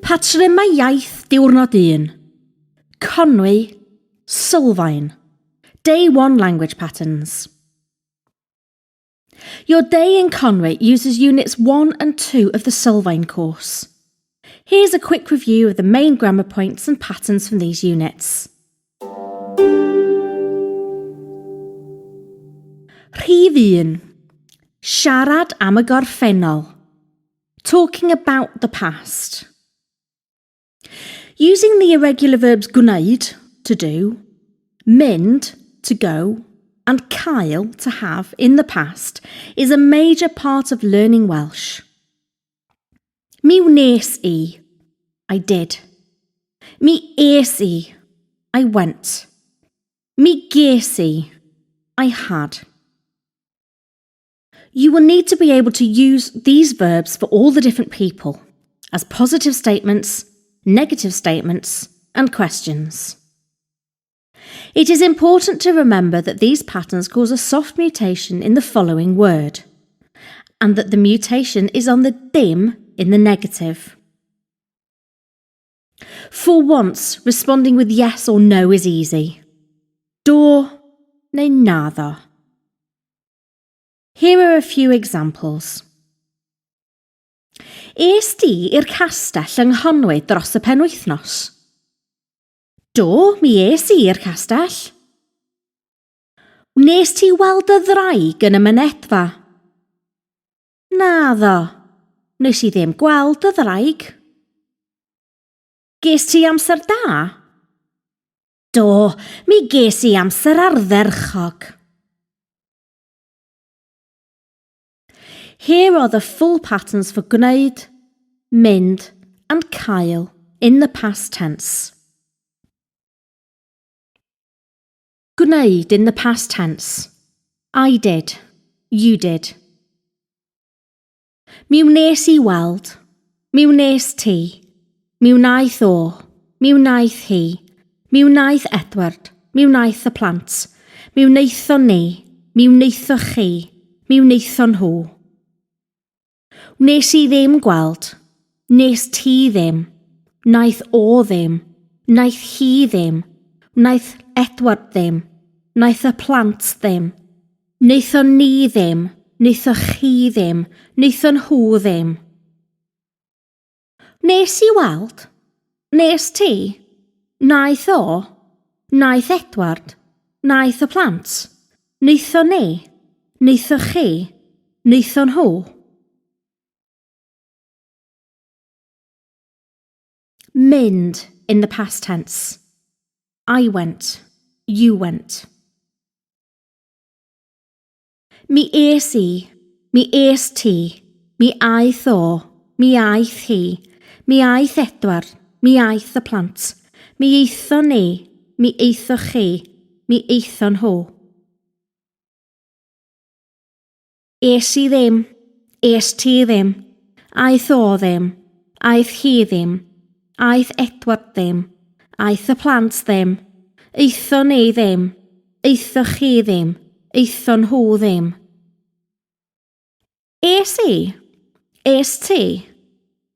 Patrymau iaith diwrnod 1. Conwy, sylfaen. Day 1 language patterns. Your day in Conwy uses units 1 and 2 of the sylfaen course. Here's a quick review of the main grammar points and patterns from these units. Rhif 1. Siarad am y gorffennol. Talking about the past. Using the irregular verbs gwneud, to do, mynd, to go, and cael, to have, in the past, is a major part of learning Welsh. Mi wnes I did. Mi es I went. Mi ges I had. You will need to be able to use these verbs for all the different people, as positive statements, negative statements, and questions. It is important to remember that these patterns cause a soft mutation in the following word, and that the mutation is on the dim in the negative. For once, responding with yes or no is easy. Do neu naddo. Here are a few examples. Es di i'r castell yng Nghonwy dros y penwythnos? Do, mi es I i'r castell. Wnes ti weld y ddraig yn y mynedfa? Naddo, nes I ddim gweld y ddraig. Ges ti amser da? Do, mi ges I amser ardderchog. Here are the full patterns for gwneud, mynd, and cael in the past tense. Gwneud in the past tense. I did. You did. Mi wnes I weld. Mi wnes ti. Mi wnaeth o. Mi wnaeth hi. Mi wnaeth Edward. Mi wnaeth y plant. Mi wnaethon ni. Mi wnaethoch chi. Mi wnaethon nhw. Wnes I ddim gweld. Wnes ti ddim. Wnaeth o ddim. Wnaeth hi ddim. Wnaeth Edward ddim. Wnaeth y plant ddim. Wnaethon ni ddim. Wnaethoch chi ddim. Wnaethon nhw ddim. Wnes I weld. Wnes ti. Wnaeth o. Wnaeth Edward. Wnaeth y plant. Wnaethon ni. Wnaethoch chi. Wnaethon nhw. Mynd in the past tense. I went. You went. Mi es I. Mi es ti. Mi aeth o. Mi aeth hi. Mi aeth Edward. Mi aeth y plant. Mi eithon ni. Mi eithoch chi. Mi eithon nhw. Es I ddim. Es ti ddim. Aeth o ddim. Aeth hi ddim. Aeth Edward ddim. Aeth y plant ddim. Eithon ni ddim. Eithoch chi ddim. Eithon nhw ddim. Es I. Es ti.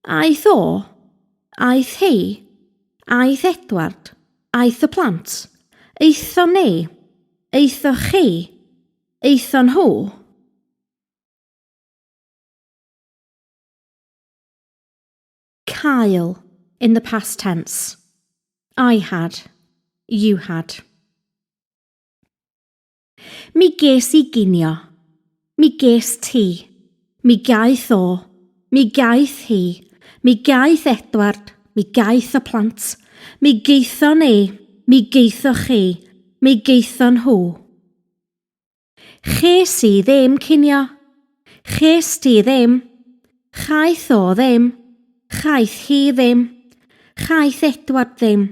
Aeth o. Aeth hi. Aeth Edward. Aeth y plant. Eithon ni. Eithoch chi. Eithon nhw. Cael in the past tense. I had. You had. Mi ges I ginio. Mi ges ti. Mi gaeth o. Mi gaeth hi. Mi gaeth Edward. Mi gaeth y plant. Mi geithon ni. Mi geithoch chi. Mi geithon nhw. Ches I ddim cinio. Ches ti ddim. Chaeth o ddim. Chaeth hi ddim. Chaeth Edward ddim.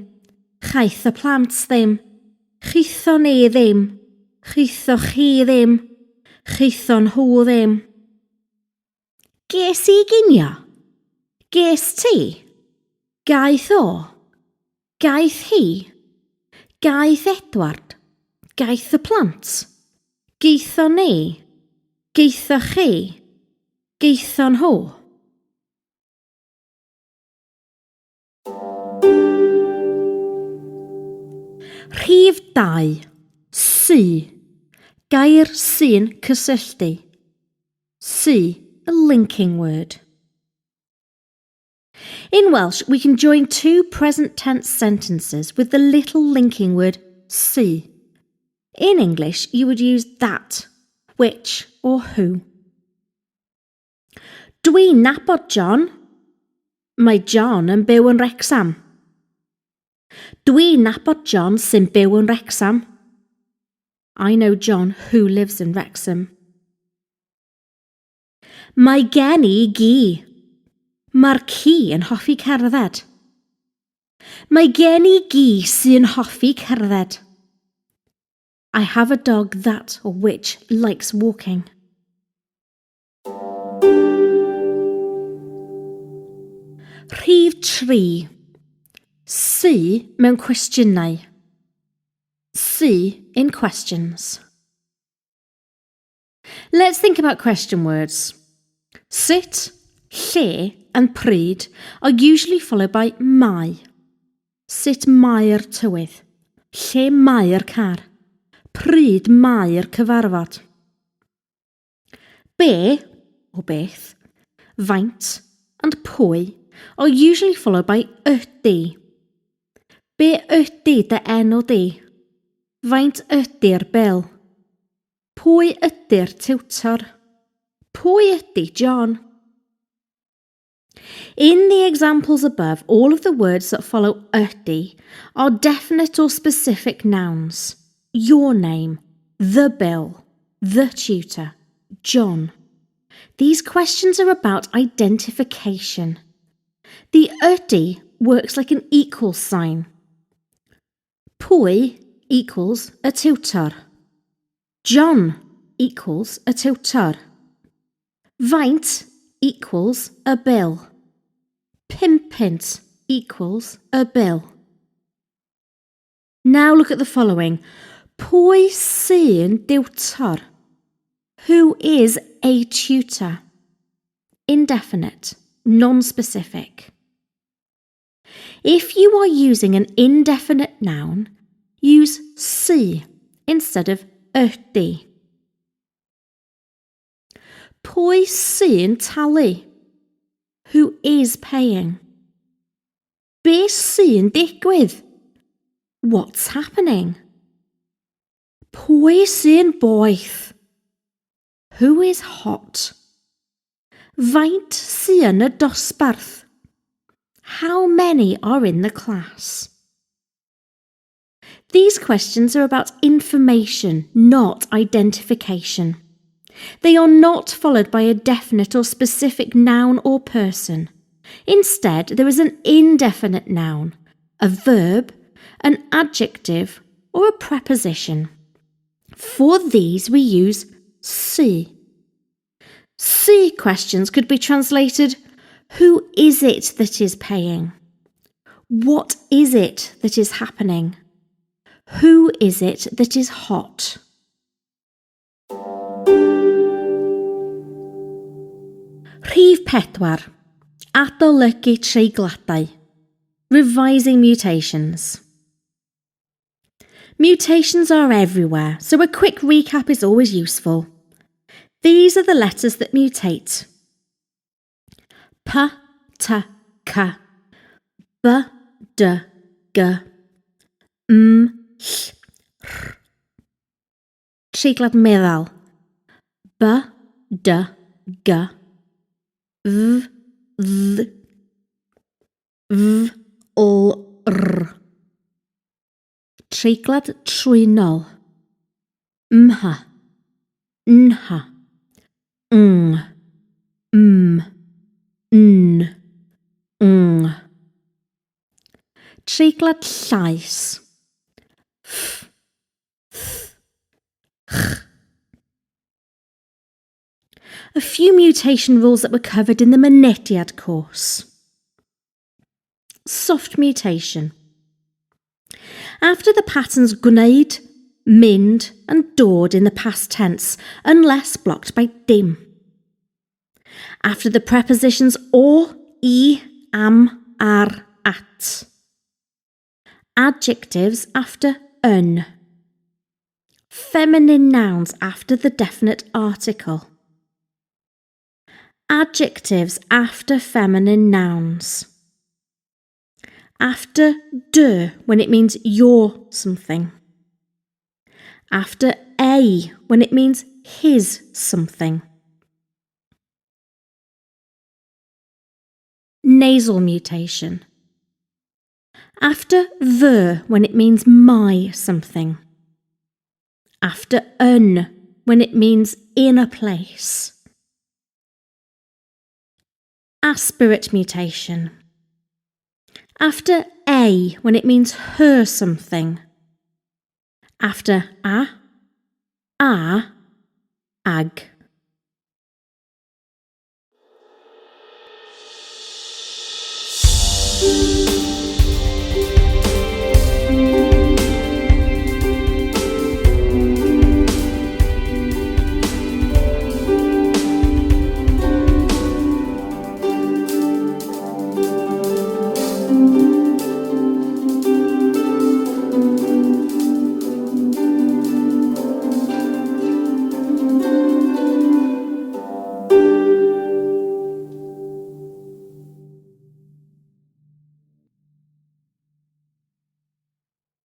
Chaeth y plant ddim. Chitho ni ddim. Chitho chi ddim. Chitho nhw ddim. Ges I ginio? Ges ti? Gaeth o? Gaeth hi? Gaeth Edward? Gaeth y plant? Geitho ni? Geitho chi? Geitho nhw? Rhif 2. Sy. Gair sy'n cysylltu. Sy, a linking word. In Welsh, we can join two present tense sentences with the little linking word sy. In English, you would use that, which, or who. Dwi'n nabod John. Mae John yn byw yn Wrecsam. Dwi'n nabod John sy'n byw yn Wrecsam. I know John who lives in Wrexham. Mae gen I gi. Mae'r ci yn hoffi cerdded. Mae gen I gi sy'n hoffi cerdded. I have a dog that or which likes walking. Rhif 3. Sy mewn cwestiynau. Sy in questions. Let's think about question words. Sut, lle and pryd are usually followed by mae. Sut mae'r tywydd? Lle mae'r car? Pryd mae'r cyfarfod? Be, or beth, faint and pwy are usually followed by ydy. Be ydy dy enw di? Faint ydy'r bil? Pwy ydy'r tiwtor? Pwy ydy John? In the examples above, all of the words that follow ydy are definite or specific nouns. Your name, the bill, the tutor, John. These questions are about identification. The ydy works like an equal sign. Pwy equals a tiwtor. John equals a tiwtor. Faint equals a bill. Pimpint equals a bill. Now look at the following. Pwy sy'n diwtor? Who is a tutor? Indefinite, non-specific. If you are using an indefinite noun, use sy instead of ydy. Pwy sy'n talu? Who is paying? Be sy'n digwydd? What's happening? Pwy sy'n boeth? Who is hot? Faint sy'n y dosbarth? How many are in the class? These questions are about information, not identification. They are not followed by a definite or specific noun or person. Instead, there is an indefinite noun, a verb, an adjective, or a preposition. For these, we use sy. Sy questions could be translated, who is it that is paying? What is it that is happening? Who is it that is hot? Rhif 4. Adolygu treigladau. Revising mutations. Mutations are everywhere, so a quick recap is always useful. These are the letters that mutate. P, T, K. B, D, G. M, Ll, R. Treiglad meddal. B, D, G. V, dd. V, L, R. Treiglad trwynol. Mha, nha, ng, n, ng. Treiglad llais. A few mutation rules that were covered in the mynediad course. Soft mutation. After the patterns gwneud, mynd and dod in the past tense, unless blocked by dim. After the prepositions o, I, am, ar, at. Adjectives after yn. Feminine nouns after the definite article. Adjectives after feminine nouns. After de when it means you're something. After a when it means his something. Nasal mutation. After the when it means my something. After un when it means in a place. Aspirate mutation. After a when it means her something. After a, ag.